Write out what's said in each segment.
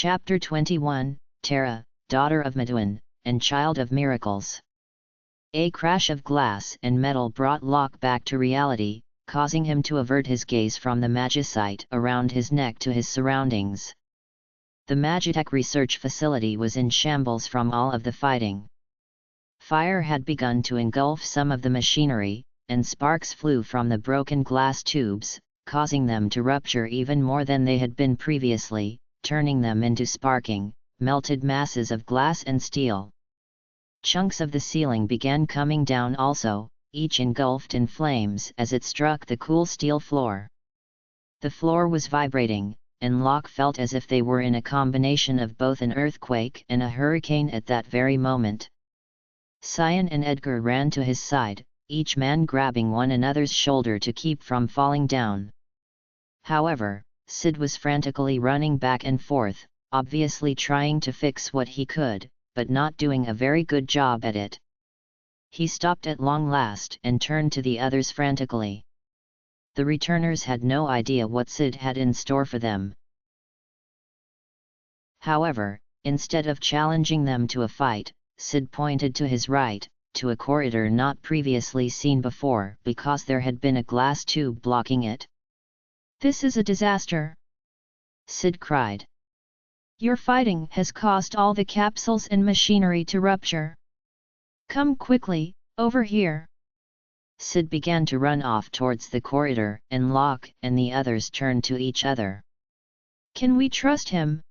Chapter 21, Chere, daughter of Medwin, and child of miracles. A crash of glass and metal brought Locke back to reality, causing him to avert his gaze from the magicite around his neck to his surroundings. The Magitech research facility was in shambles from all of the fighting. Fire had begun to engulf some of the machinery, and sparks flew from the broken glass tubes, causing them to rupture even more than they had been previously, turning them into sparking, melted masses of glass and steel. Chunks of the ceiling began coming down also, each engulfed in flames as it struck the cool steel floor. The floor was vibrating, and Locke felt as if they were in a combination of both an earthquake and a hurricane at that very moment. Cyan and Edgar ran to his side, each man grabbing one another's shoulder to keep from falling down. However, Sid was frantically running back and forth, obviously trying to fix what he could, but not doing a very good job at it. He stopped at long last and turned to the others frantically. The returners had no idea what Sid had in store for them. However, instead of challenging them to a fight, Sid pointed to his right, to a corridor not previously seen before because there had been a glass tube blocking it. "This is a disaster!" Sid cried. "Your fighting has caused all the capsules and machinery to rupture. Come quickly, over here!" Sid began to run off towards the corridor, and Locke and the others turned to each other. "Can we trust him?"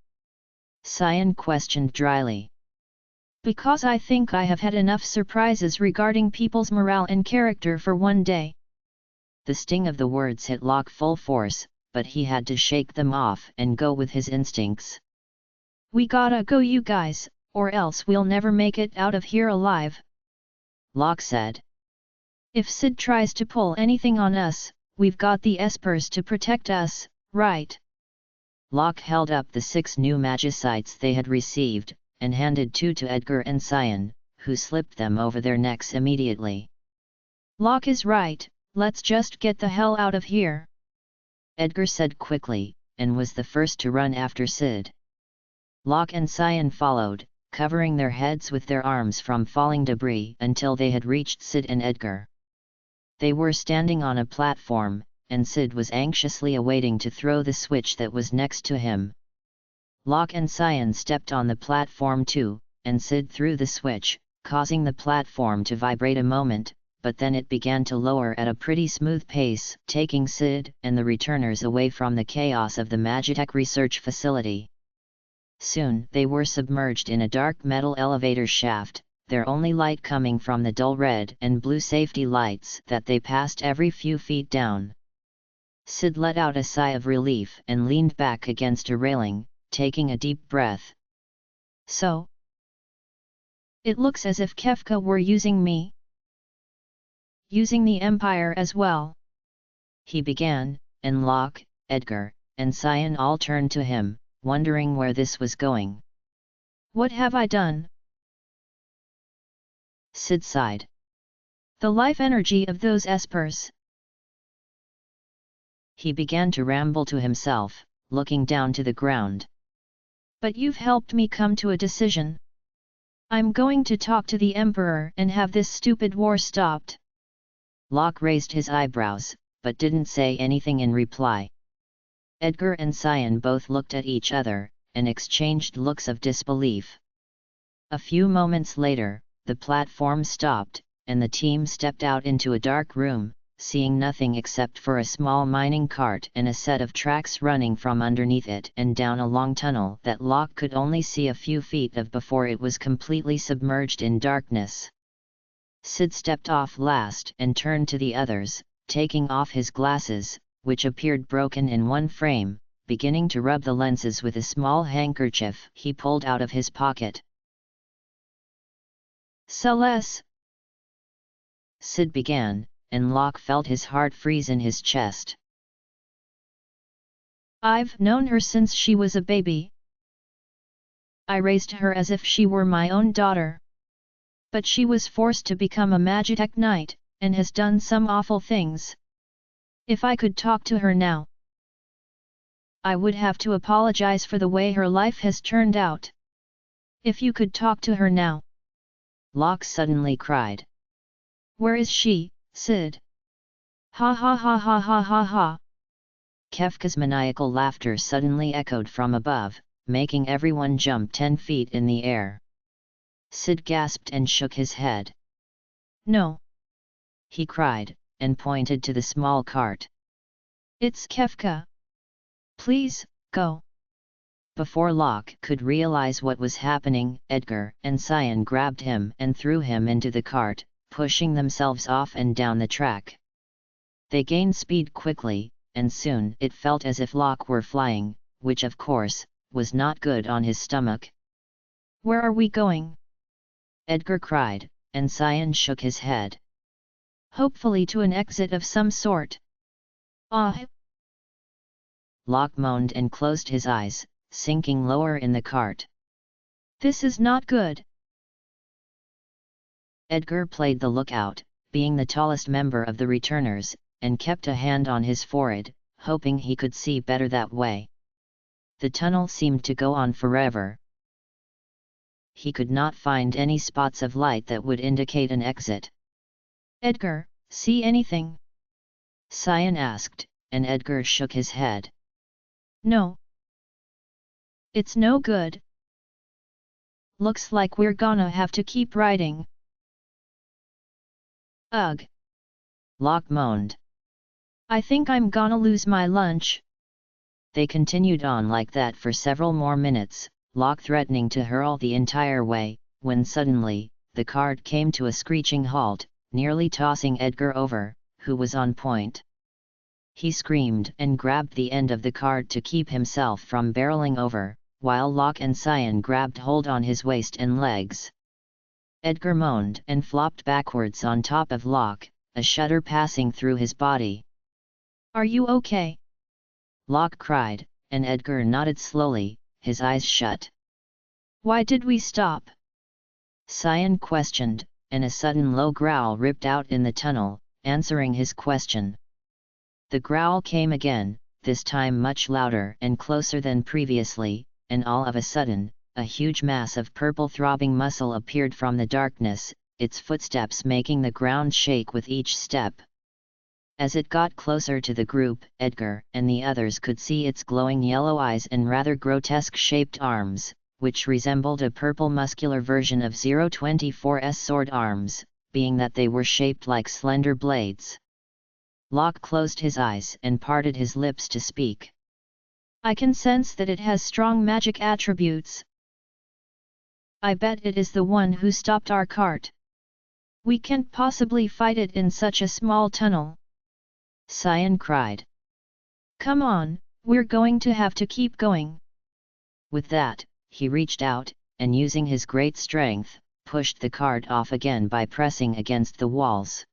Cyan questioned dryly. "Because I think I have had enough surprises regarding people's morale and character for one day." The sting of the words hit Locke full force, but he had to shake them off and go with his instincts. "We gotta go, you guys, or else we'll never make it out of here alive," Locke said. "If Sid tries to pull anything on us, we've got the espers to protect us, right?" Locke held up the 6 new magicites they had received, and handed 2 to Edgar and Cyan, who slipped them over their necks immediately. "Locke is right, let's just get the hell out of here," Edgar said quickly, and was the first to run after Sid. Locke and Cyan followed, covering their heads with their arms from falling debris until they had reached Sid and Edgar. They were standing on a platform, and Sid was anxiously awaiting to throw the switch that was next to him. Locke and Cyan stepped on the platform too, and Sid threw the switch, causing the platform to vibrate a moment, but then it began to lower at a pretty smooth pace, taking Sid and the returners away from the chaos of the Magitech research facility. Soon they were submerged in a dark metal elevator shaft, their only light coming from the dull red and blue safety lights that they passed every few feet down. Sid let out a sigh of relief and leaned back against a railing, taking a deep breath. "So? It looks as if Kefka were using me. Using the Empire as well," he began, and Locke, Edgar, and Cyan all turned to him, wondering where this was going. "What have I done?" Sid sighed. "The life energy of those espers." He began to ramble to himself, looking down to the ground. "But you've helped me come to a decision. I'm going to talk to the Emperor and have this stupid war stopped." Locke raised his eyebrows, but didn't say anything in reply. Edgar and Cyan both looked at each other, and exchanged looks of disbelief. A few moments later, the platform stopped, and the team stepped out into a dark room, seeing nothing except for a small mining cart and a set of tracks running from underneath it and down a long tunnel that Locke could only see a few feet of before it was completely submerged in darkness. Sid stepped off last and turned to the others, taking off his glasses, which appeared broken in one frame, beginning to rub the lenses with a small handkerchief he pulled out of his pocket. "Celes," Sid began, and Locke felt his heart freeze in his chest. "I've known her since she was a baby. I raised her as if she were my own daughter. But she was forced to become a Magitech Knight, and has done some awful things. If I could talk to her now, I would have to apologize for the way her life has turned out. If you could talk to her now. Locke suddenly cried. Where is she, Sid? Ha ha ha ha ha ha ha. Kefka's maniacal laughter suddenly echoed from above, making everyone jump 10 feet in the air. Sid gasped and shook his head. No! He cried, and pointed to the small cart. It's Kefka! Please, go! Before Locke could realize what was happening, Edgar and Cyan grabbed him and threw him into the cart, pushing themselves off and down the track. They gained speed quickly, and soon it felt as if Locke were flying, which of course, was not good on his stomach. Where are we going? Edgar cried, and Cyan shook his head. Hopefully to an exit of some sort. Ah! Locke moaned and closed his eyes, sinking lower in the cart. This is not good. Edgar played the lookout, being the tallest member of the returners, and kept a hand on his forehead, hoping he could see better that way. The tunnel seemed to go on forever. He could not find any spots of light that would indicate an exit. Edgar, see anything? Cyan asked, and Edgar shook his head. No. It's no good. Looks like we're gonna have to keep riding. Ugh! Locke moaned. I think I'm gonna lose my lunch. They continued on like that for several more minutes, Locke threatening to hurl the entire way, when suddenly, the cart came to a screeching halt, nearly tossing Edgar over, who was on point. He screamed and grabbed the end of the cart to keep himself from barreling over, while Locke and Cyan grabbed hold on his waist and legs. Edgar moaned and flopped backwards on top of Locke, a shudder passing through his body. Are you okay? Locke cried, and Edgar nodded slowly, his eyes shut. Why did we stop? Cyan questioned, and a sudden low growl ripped out in the tunnel, answering his question. The growl came again, this time much louder and closer than previously, and all of a sudden, a huge mass of purple throbbing muscle appeared from the darkness, its footsteps making the ground shake with each step. As it got closer to the group, Edgar and the others could see its glowing yellow eyes and rather grotesque-shaped arms, which resembled a purple muscular version of 024's sword arms, being that they were shaped like slender blades. Locke closed his eyes and parted his lips to speak. I can sense that it has strong magic attributes. I bet it is the one who stopped our cart. We can't possibly fight it in such a small tunnel. Cyan cried. Come on, we're going to have to keep going. With that, he reached out, and using his great strength, pushed the cart off again by pressing against the walls.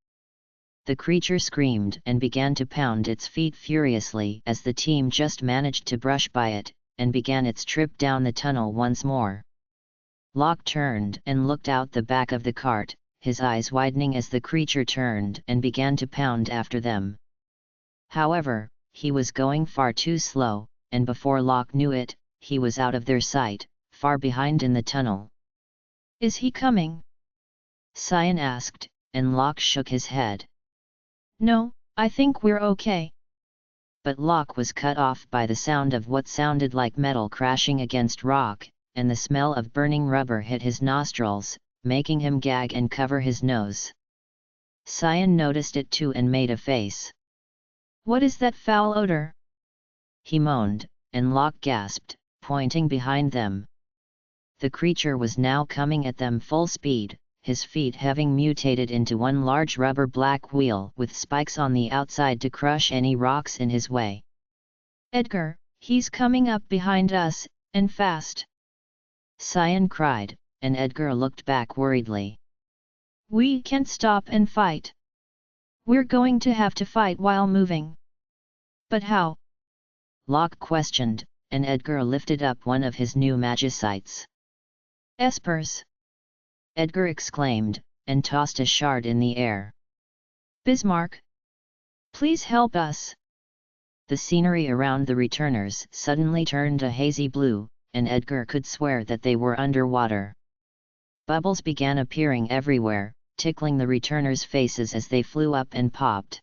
The creature screamed and began to pound its feet furiously as the team just managed to brush by it, and began its trip down the tunnel once more. Locke turned and looked out the back of the cart, his eyes widening as the creature turned and began to pound after them. However, he was going far too slow, and before Locke knew it, he was out of their sight, far behind in the tunnel. Is he coming? Cyan asked, and Locke shook his head. No, I think we're okay. But Locke was cut off by the sound of what sounded like metal crashing against rock, and the smell of burning rubber hit his nostrils, making him gag and cover his nose. Cyan noticed it too and made a face. What is that foul odor? He moaned, and Locke gasped, pointing behind them. The creature was now coming at them full speed, his feet having mutated into one large rubber black wheel with spikes on the outside to crush any rocks in his way. Edgar, he's coming up behind us, and fast! Cyan cried, and Edgar looked back worriedly. We can't stop and fight. We're going to have to fight while moving. But how? Locke questioned, and Edgar lifted up one of his new magicites. Espers! Edgar exclaimed, and tossed a shard in the air. Bismarck! Please help us! The scenery around the returners suddenly turned a hazy blue, and Edgar could swear that they were underwater. Bubbles began appearing everywhere, tickling the returners' faces as they flew up and popped.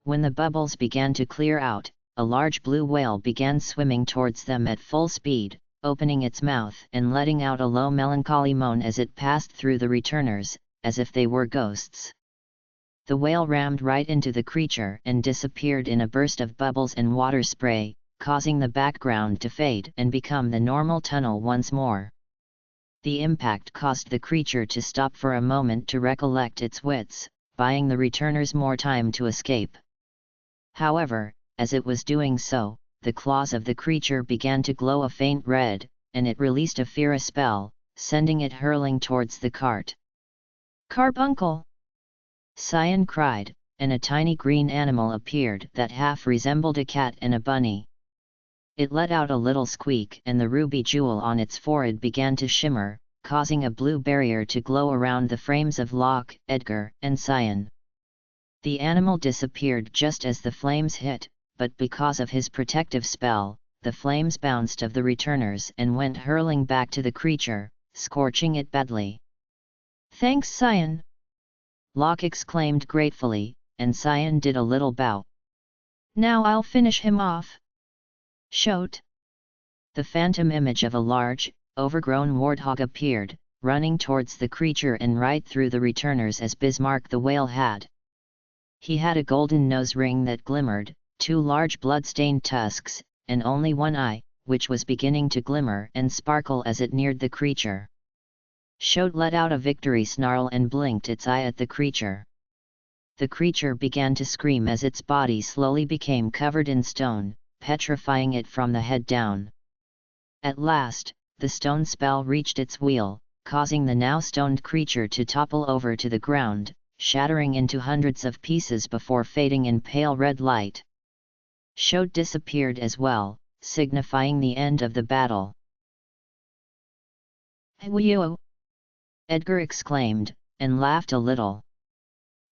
When the bubbles began to clear out, a large blue whale began swimming towards them at full speed, opening its mouth and letting out a low melancholy moan as it passed through the returners, as if they were ghosts. The whale rammed right into the creature and disappeared in a burst of bubbles and water spray, causing the background to fade and become the normal tunnel once more. The impact caused the creature to stop for a moment to recollect its wits, buying the returners more time to escape. However, as it was doing so, the claws of the creature began to glow a faint red, and it released a Fira spell, sending it hurling towards the cart. "Carbuncle!" Cyan cried, and a tiny green animal appeared that half resembled a cat and a bunny. It let out a little squeak and the ruby jewel on its forehead began to shimmer, causing a blue barrier to glow around the frames of Locke, Edgar, and Cyan. The animal disappeared just as the flames hit, but because of his protective spell, the flames bounced off the returners and went hurling back to the creature, scorching it badly. "Thanks, Cyan!" Locke exclaimed gratefully, and Cyan did a little bow. "Now I'll finish him off." Shoot! The phantom image of a large, overgrown warthog appeared, running towards the creature and right through the returners as Bismarck the whale had. He had a golden nose ring that glimmered, 2 large blood-stained tusks, and only one eye, which was beginning to glimmer and sparkle as it neared the creature. Shoat let out a victory snarl and blinked its eye at the creature. The creature began to scream as its body slowly became covered in stone, petrifying it from the head down. At last, the stone spell reached its wheel, causing the now stoned creature to topple over to the ground, shattering into hundreds of pieces before fading in pale red light. Shoat disappeared as well, signifying the end of the battle. "Whew!" Edgar exclaimed, and laughed a little.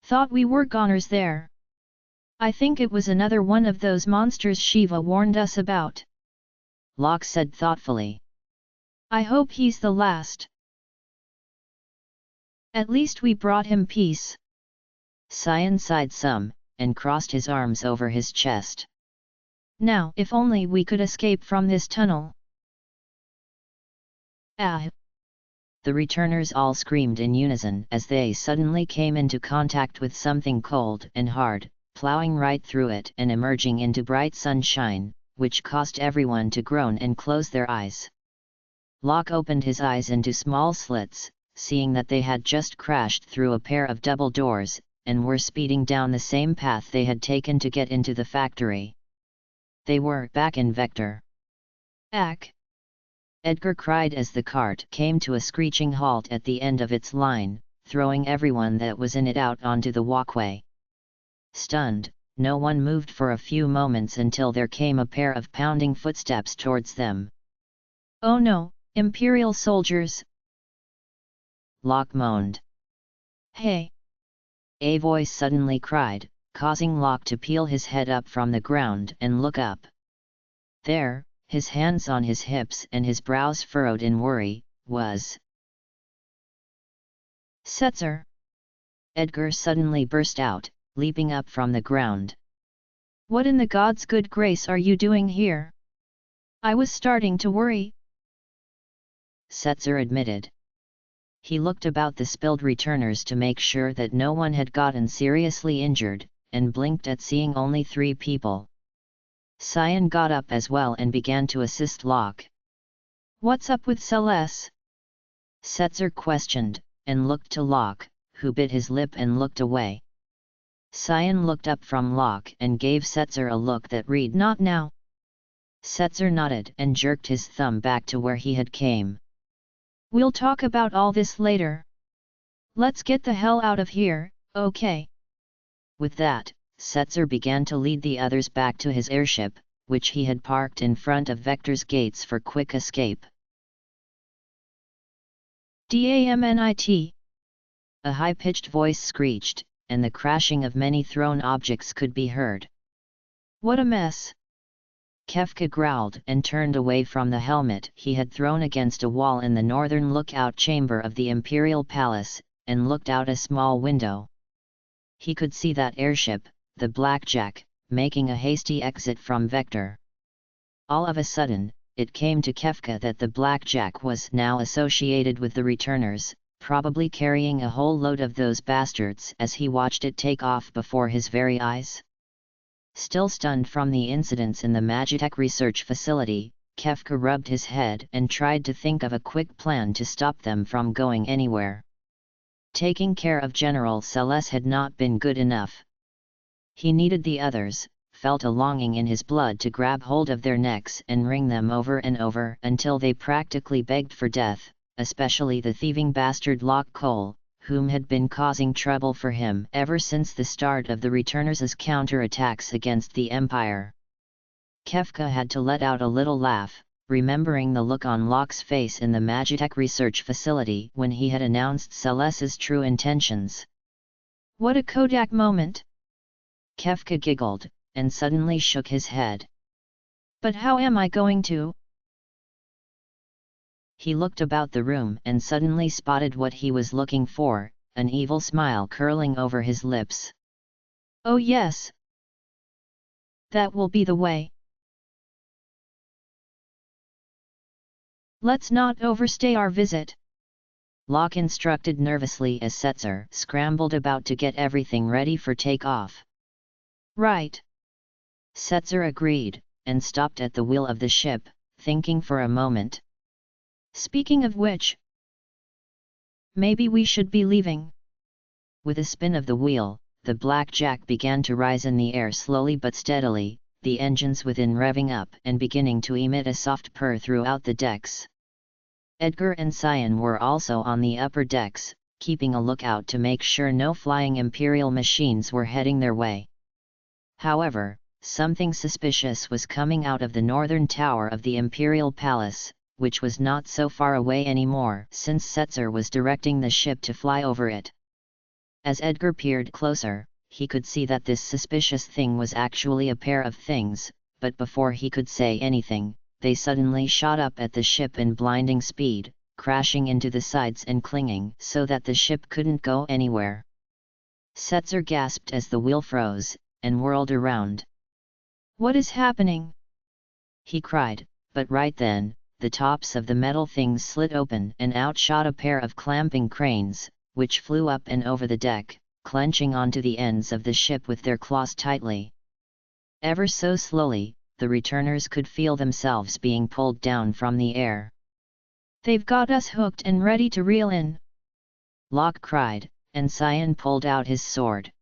"Thought we were goners there. I think it was another one of those monsters Shiva warned us about." Locke said thoughtfully. "I hope he's the last. At least we brought him peace." Cyan sighed some, and crossed his arms over his chest. "Now if only we could escape from this tunnel." "Ah!" The returners all screamed in unison as they suddenly came into contact with something cold and hard, plowing right through it and emerging into bright sunshine, which caused everyone to groan and close their eyes. Locke opened his eyes into small slits, seeing that they had just crashed through a pair of double doors, and were speeding down the same path they had taken to get into the factory. They were back in Vector. "Ack!" Edgar cried as the cart came to a screeching halt at the end of its line, throwing everyone that was in it out onto the walkway. Stunned, no one moved for a few moments until there came a pair of pounding footsteps towards them. "Oh no, Imperial soldiers!" Locke moaned. "Hey!" A voice suddenly cried, causing Locke to peel his head up from the ground and look up. There, his hands on his hips and his brows furrowed in worry, was Setzer. Edgar suddenly burst out, leaping up from the ground. "What in the God's good grace are you doing here? I was starting to worry." Setzer admitted. He looked about the spilled returners to make sure that no one had gotten seriously injured, and blinked at seeing only 3 people. Cyan got up as well and began to assist Locke. "What's up with Celes?" Setzer questioned, and looked to Locke, who bit his lip and looked away. Cyan looked up from Locke and gave Setzer a look that read "Not now." Setzer nodded and jerked his thumb back to where he had came. "We'll talk about all this later. Let's get the hell out of here, okay?" With that, Setzer began to lead the others back to his airship, which he had parked in front of Vector's gates for quick escape. "Damnit!" A high-pitched voice screeched, and the crashing of many thrown objects could be heard. What a mess! Kefka growled and turned away from the helmet he had thrown against a wall in the northern lookout chamber of the Imperial Palace, and looked out a small window. He could see that airship, the Blackjack, making a hasty exit from Vector. All of a sudden, it came to Kefka that the Blackjack was now associated with the returners, probably carrying a whole load of those bastards as he watched it take off before his very eyes. Still stunned from the incidents in the Magitech research facility, Kefka rubbed his head and tried to think of a quick plan to stop them from going anywhere. Taking care of General Celes had not been good enough. He needed the others, felt a longing in his blood to grab hold of their necks and wring them over and over until they practically begged for death, especially the thieving bastard Locke Cole, whom had been causing trouble for him ever since the start of the returners' counterattacks against the Empire. Kefka had to let out a little laugh, remembering the look on Locke's face in the Magitech research facility when he had announced Celes's true intentions. What a Kodak moment! Kefka giggled, and suddenly shook his head. But how am I going to? He looked about the room and suddenly spotted what he was looking for, an evil smile curling over his lips. Oh yes! That will be the way. Let's not overstay our visit, Locke instructed nervously as Setzer scrambled about to get everything ready for takeoff. Right. Setzer agreed, and stopped at the wheel of the ship, thinking for a moment. Speaking of which, maybe we should be leaving. With a spin of the wheel, the Blackjack began to rise in the air slowly but steadily, the engines within revving up and beginning to emit a soft purr throughout the decks. Edgar and Cyan were also on the upper decks, keeping a lookout to make sure no flying Imperial machines were heading their way. However, something suspicious was coming out of the northern tower of the Imperial Palace, which was not so far away anymore since Setzer was directing the ship to fly over it. As Edgar peered closer, he could see that this suspicious thing was actually a pair of things, but before he could say anything, they suddenly shot up at the ship in blinding speed, crashing into the sides and clinging so that the ship couldn't go anywhere. Setzer gasped as the wheel froze, and whirled around. What is happening? He cried, but right then, the tops of the metal things slit open and out shot a pair of clamping cranes, which flew up and over the deck, clenching onto the ends of the ship with their claws tightly. Ever so slowly, the returners could feel themselves being pulled down from the air. They've got us hooked and ready to reel in, Locke cried, and Cyan pulled out his sword.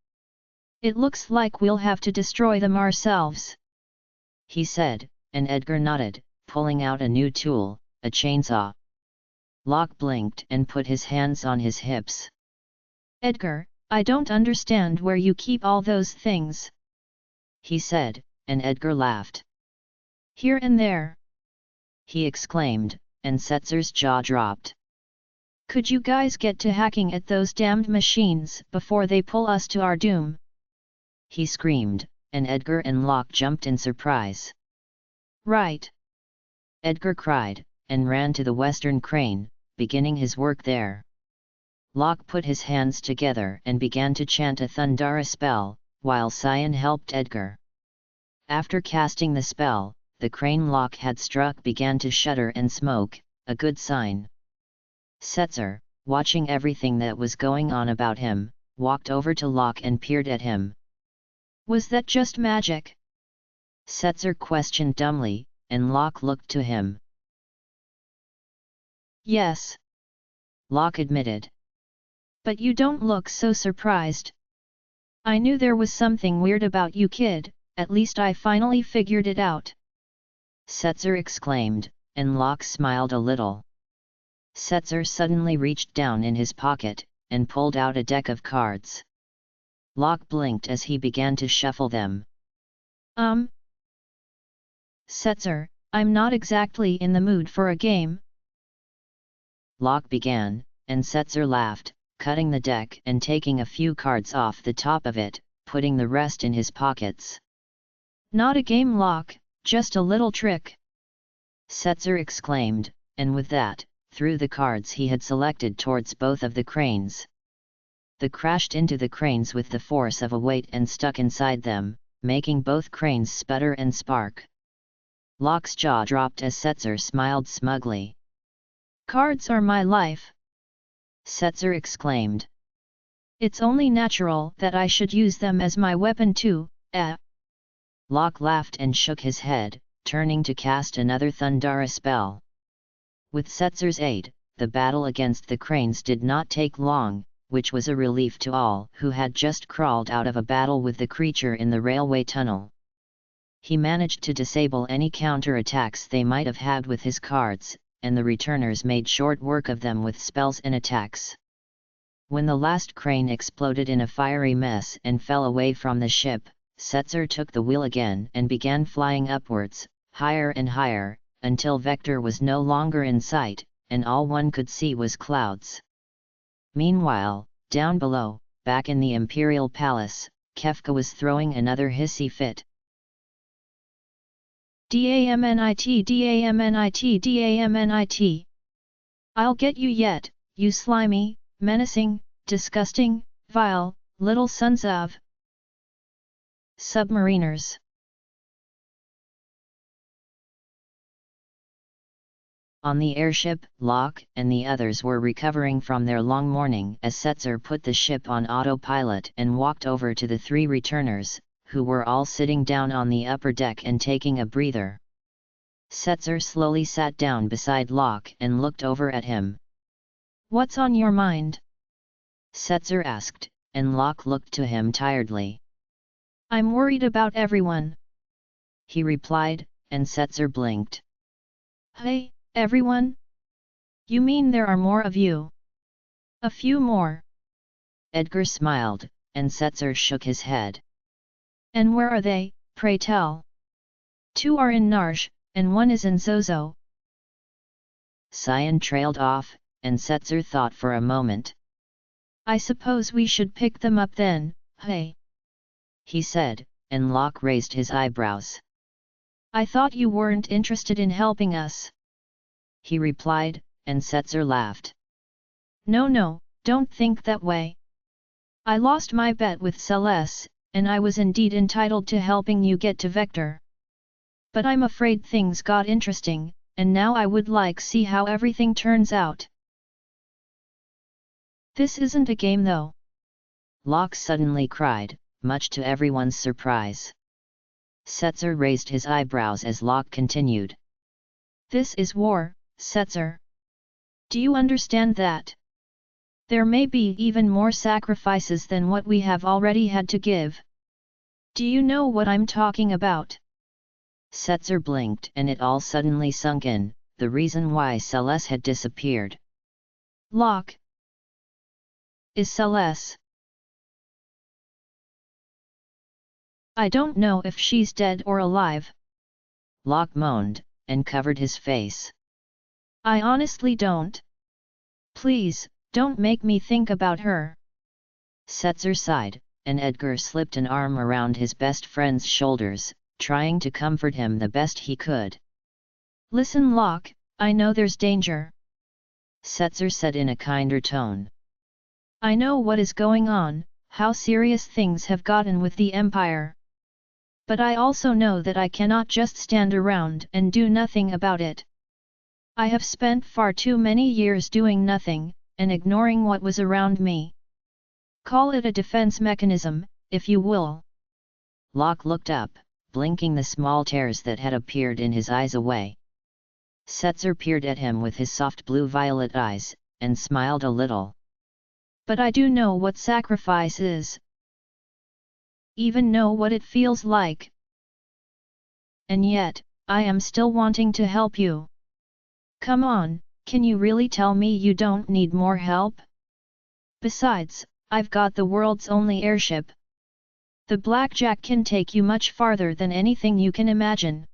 It looks like we'll have to destroy them ourselves, he said, and Edgar nodded, pulling out a new tool, a chainsaw. Locke blinked and put his hands on his hips. Edgar, I don't understand where you keep all those things, he said, and Edgar laughed. Here and there, he exclaimed, and Setzer's jaw dropped. Could you guys get to hacking at those damned machines before they pull us to our doom? He screamed, and Edgar and Locke jumped in surprise. Right! Edgar cried, and ran to the western crane, beginning his work there. Locke put his hands together and began to chant a Thundara spell, while Cyan helped Edgar. After casting the spell, the crane Locke had struck began to shudder and smoke, a good sign. Setzer, watching everything that was going on about him, walked over to Locke and peered at him. Was that just magic? Setzer questioned dumbly, and Locke looked to him. Yes, Locke admitted. But you don't look so surprised. I knew there was something weird about you, kid, at least I finally figured it out, Setzer exclaimed, and Locke smiled a little. Setzer suddenly reached down in his pocket, and pulled out a deck of cards. Locke blinked as he began to shuffle them. Setzer, I'm not exactly in the mood for a game, Locke began, and Setzer laughed, cutting the deck and taking a few cards off the top of it, putting the rest in his pockets. Not a game, Locke, just a little trick. Setzer exclaimed, and with that, threw the cards he had selected towards both of the cranes. They crashed into the cranes with the force of a weight and stuck inside them, making both cranes sputter and spark. Locke's jaw dropped as Setzer smiled smugly. Cards are my life, Setzer exclaimed. It's only natural that I should use them as my weapon too, Locke laughed and shook his head, turning to cast another Thundara spell. With Setzer's aid, the battle against the cranes did not take long, which was a relief to all who had just crawled out of a battle with the creature in the railway tunnel. He managed to disable any counter-attacks they might have had with his cards, and the returners made short work of them with spells and attacks. When the last crane exploded in a fiery mess and fell away from the ship, Setzer took the wheel again and began flying upwards, higher and higher, until Vector was no longer in sight, and all one could see was clouds. Meanwhile, down below, back in the Imperial Palace, Kefka was throwing another hissy fit. Damnit, damnit, damnit. I'll get you yet, you slimy, menacing, disgusting, vile, little sons of submariners. On the airship, Locke and the others were recovering from their long morning as Setzer put the ship on autopilot and walked over to the three returners, who were all sitting down on the upper deck and taking a breather. Setzer slowly sat down beside Locke and looked over at him. What's on your mind? Setzer asked, and Locke looked to him tiredly. I'm worried about everyone, he replied, and Setzer blinked. Hey, everyone? You mean there are more of you? A few more. Edgar smiled, and Setzer shook his head. And where are they, pray tell? 2 are in Narj, and 1 is in Zozo. Cyan trailed off, and Setzer thought for a moment. I suppose we should pick them up then, hey? He said, and Locke raised his eyebrows. I thought you weren't interested in helping us. He replied, and Setzer laughed. No, don't think that way. I lost my bet with Celes, and I was indeed entitled to helping you get to Vector. But I'm afraid things got interesting, and now I would like see how everything turns out. This isn't a game though, Locke suddenly cried, much to everyone's surprise. Setzer raised his eyebrows as Locke continued. This is war, Setzer. Do you understand that? There may be even more sacrifices than what we have already had to give. Do you know what I'm talking about? Setzer blinked and it all suddenly sunk in, the reason why Celes had disappeared. Locke. Is Celes? I don't know if she's dead or alive. Locke moaned, and covered his face. I honestly don't. Please, don't make me think about her. Setzer sighed, and Edgar slipped an arm around his best friend's shoulders, trying to comfort him the best he could. Listen, Locke, I know there's danger, Setzer said in a kinder tone. I know what is going on, how serious things have gotten with the Empire. But I also know that I cannot just stand around and do nothing about it. I have spent far too many years doing nothing, and ignoring what was around me. Call it a defense mechanism, if you will. Locke looked up, blinking the small tears that had appeared in his eyes away. Setzer peered at him with his soft blue-violet eyes, and smiled a little. But I do know what sacrifice is. Even know what it feels like. And yet, I am still wanting to help you. Come on, can you really tell me you don't need more help? Besides, I've got the world's only airship. The Blackjack can take you much farther than anything you can imagine.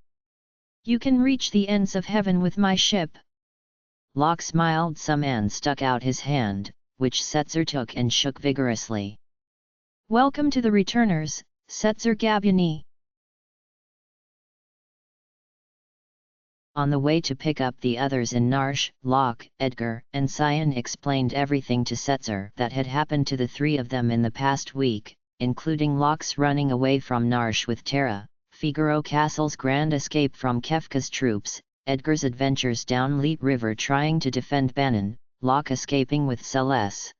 You can reach the ends of heaven with my ship. Locke smiled some and stuck out his hand, which Setzer took and shook vigorously. Welcome to the returners, Setzer Gabuny. On the way to pick up the others in Narsh, Locke, Edgar, and Cyan explained everything to Setzer that had happened to the three of them in the past week, including Locke's running away from Narsh with Chere, Figaro Castle's grand escape from Kefka's troops, Edgar's adventures down Leet River trying to defend Bannon, Locke escaping with Celes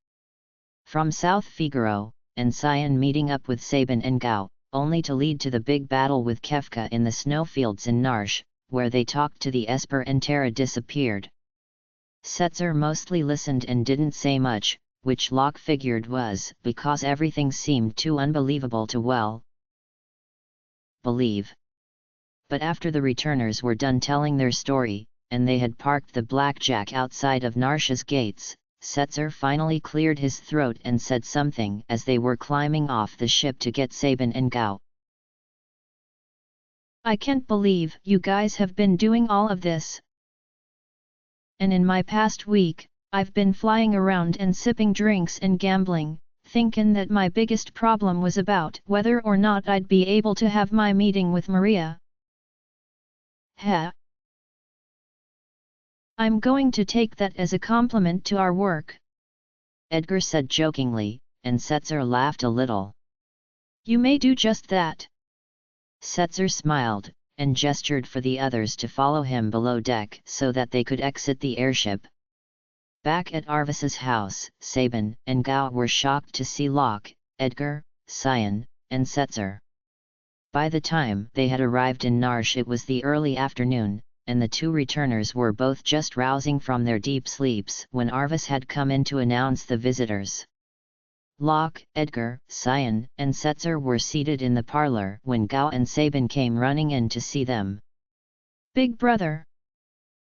from South Figaro, and Cyan meeting up with Sabin and Gao, only to lead to the big battle with Kefka in the snowfields in Narsh, where they talked to the Esper and Chere disappeared. Setzer mostly listened and didn't say much, which Locke figured was because everything seemed too unbelievable to believe. But after the returners were done telling their story, and they had parked the blackjack outside of Narsh's gates, Setzer finally cleared his throat and said something as they were climbing off the ship to get Sabin and Gao. I can't believe you guys have been doing all of this. And in my past week, I've been flying around and sipping drinks and gambling, thinking that my biggest problem was about whether or not I'd be able to have my meeting with Maria. Heh. I'm going to take that as a compliment to our work, Edgar said jokingly, and Setzer laughed a little. You may do just that. Setzer smiled, and gestured for the others to follow him below deck so that they could exit the airship. Back at Arvis's house, Sabin and Gao were shocked to see Locke, Edgar, Cyan, and Setzer. By the time they had arrived in Narsh it was the early afternoon, and the two returners were both just rousing from their deep sleeps when Arvis had come in to announce the visitors. Locke, Edgar, Cyan, and Setzer were seated in the parlor when Gao and Sabin came running in to see them. Big brother!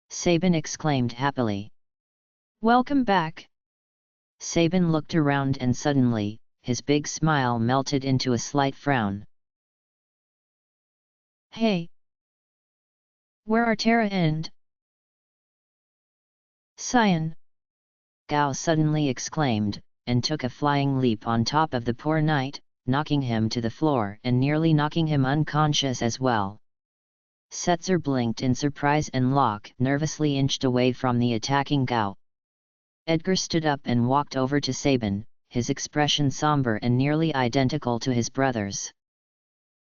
Sabin exclaimed happily. Welcome back! Sabin looked around and suddenly, his big smile melted into a slight frown. Hey! Where are Chere and Cyan? Gao suddenly exclaimed, and took a flying leap on top of the poor knight, knocking him to the floor and nearly knocking him unconscious as well. Setzer blinked in surprise and Locke nervously inched away from the attacking Gao. Edgar stood up and walked over to Sabin, his expression somber and nearly identical to his brother's.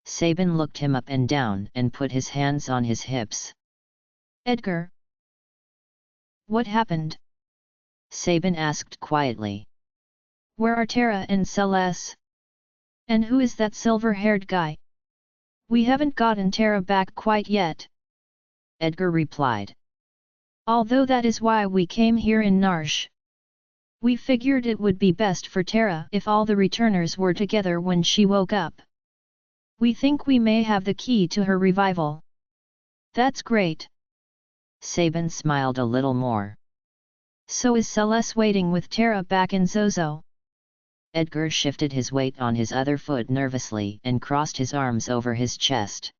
Sabin looked him up and down and put his hands on his hips. Edgar? What happened? Sabin asked quietly. Where are Chere and Celes? And who is that silver-haired guy? We haven't gotten Chere back quite yet. Edgar replied. Although that is why we came here in Narsh. We figured it would be best for Chere if all the returners were together when she woke up. We think we may have the key to her revival. That's great. Sabin smiled a little more. So is Celes waiting with Chere back in Zozo? Edgar shifted his weight on his other foot nervously and crossed his arms over his chest.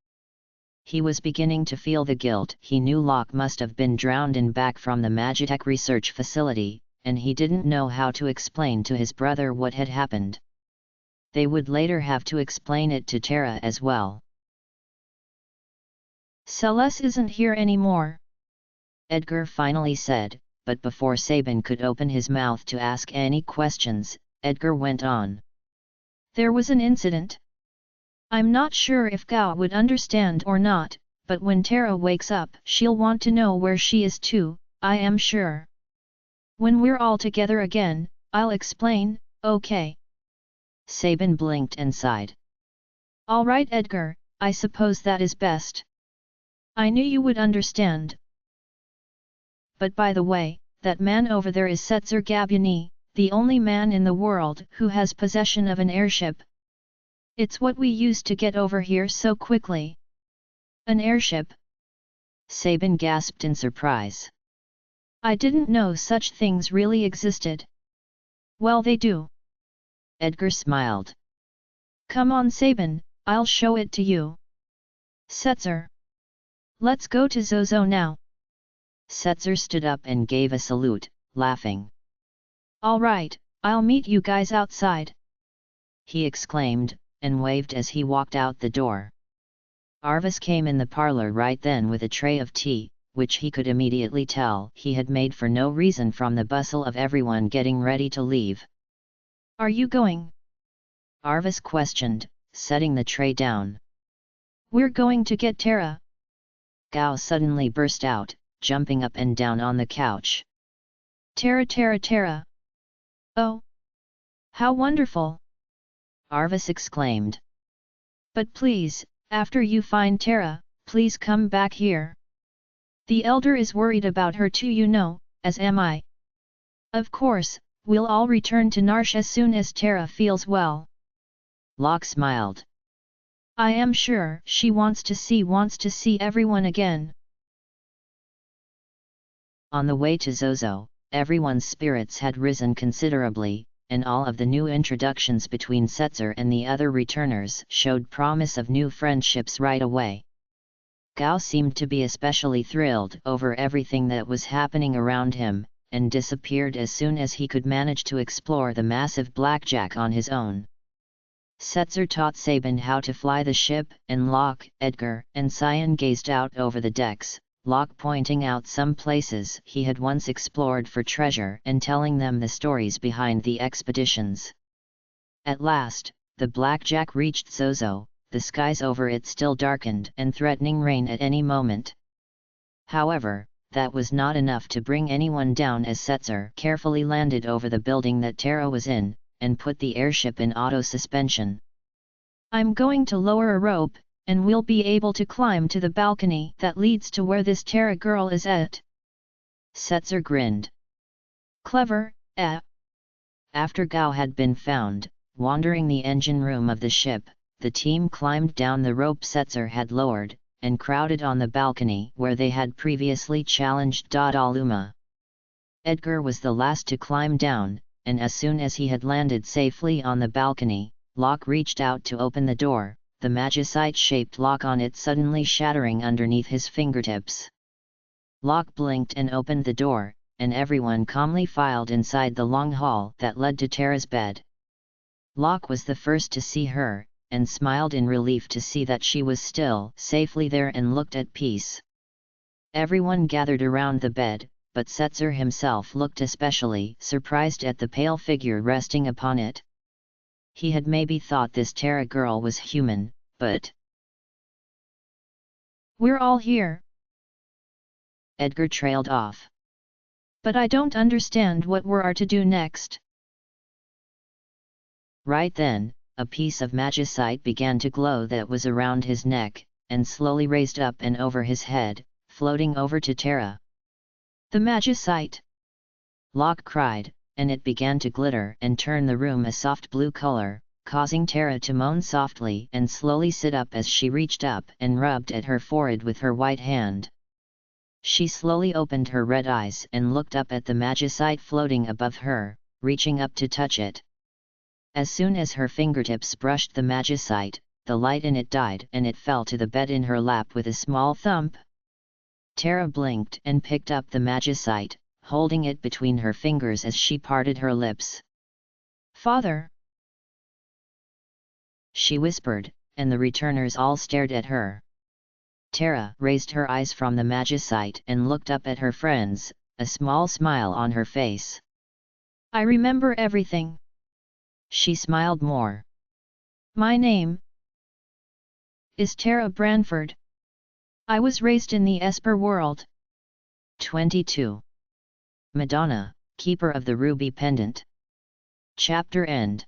He was beginning to feel the guilt. He knew Locke must have been drowned in back from the Magitech research facility, and he didn't know how to explain to his brother what had happened. They would later have to explain it to Chere as well. Celes isn't here anymore, Edgar finally said, but before Sabin could open his mouth to ask any questions, Edgar went on. There was an incident. I'm not sure if Gao would understand or not, but when Chere wakes up she'll want to know where she is too, I am sure. When we're all together again, I'll explain, okay? Sabin blinked and sighed. All right Edgar, I suppose that is best. I knew you would understand. But by the way, that man over there is Setzer Gabyani, the only man in the world who has possession of an airship. It's what we used to get over here so quickly. An airship? Sabin gasped in surprise. I didn't know such things really existed. Well, they do. Edgar smiled. Come on Sabin, I'll show it to you. Setzer. Let's go to Zozo now. Setzer stood up and gave a salute, laughing. All right, I'll meet you guys outside, he exclaimed, and waved as he walked out the door. Arvis came in the parlor right then with a tray of tea, which he could immediately tell he had made for no reason from the bustle of everyone getting ready to leave. Are you going? Arvis questioned, setting the tray down. We're going to get Chere. Gao suddenly burst out, jumping up and down on the couch. Chere, Chere, Chere! Oh! How wonderful! Arvis exclaimed. But please, after you find Chere, please come back here. The elder is worried about her too, you know, as am I. Of course, we'll all return to Narsh as soon as Chere feels well. Locke smiled. I am sure she wants to see everyone again. On the way to Zozo, everyone's spirits had risen considerably, and all of the new introductions between Setzer and the other returners showed promise of new friendships right away. Gao seemed to be especially thrilled over everything that was happening around him, and disappeared as soon as he could manage to explore the massive blackjack on his own. Setzer taught Sabin how to fly the ship, and Locke, Edgar, and Cyan gazed out over the decks, Locke pointing out some places he had once explored for treasure and telling them the stories behind the expeditions. At last, the blackjack reached Zozo, the skies over it still darkened and threatening rain at any moment. However, that was not enough to bring anyone down as Setzer carefully landed over the building that Chere was in, and put the airship in auto-suspension. I'm going to lower a rope, and we'll be able to climb to the balcony that leads to where this Chere girl is at. Setzer grinned. Clever, eh? After Gao had been found, wandering the engine room of the ship, the team climbed down the rope Setzer had lowered, and crowded on the balcony where they had previously challenged Dodaluma. Edgar was the last to climb down, and as soon as he had landed safely on the balcony, Locke reached out to open the door, the magicite-shaped lock on it suddenly shattering underneath his fingertips. Locke blinked and opened the door, and everyone calmly filed inside the long hall that led to Cere's bed. Locke was the first to see her, and smiled in relief to see that she was still safely there and looked at peace. Everyone gathered around the bed, but Setzer himself looked especially surprised at the pale figure resting upon it. He had maybe thought this Chere girl was human, but... We're all here. Edgar trailed off. But I don't understand what we're to do next. Right then, a piece of magicite began to glow that was around his neck, and slowly raised up and over his head, floating over to Chere. The magicite! Locke cried, and it began to glitter and turn the room a soft blue color, causing Chere to moan softly and slowly sit up as she reached up and rubbed at her forehead with her white hand. She slowly opened her red eyes and looked up at the magicite floating above her, reaching up to touch it. As soon as her fingertips brushed the magicite, the light in it died and it fell to the bed in her lap with a small thump. Chere blinked and picked up the magicite, holding it between her fingers as she parted her lips. Father! She whispered, and the returners all stared at her. Chere raised her eyes from the magicite and looked up at her friends, a small smile on her face. I remember everything. She smiled more. My name is Chere Branford. I was raised in the Esper world. 22. Madonna, Keeper of the Ruby Pendant. Chapter End.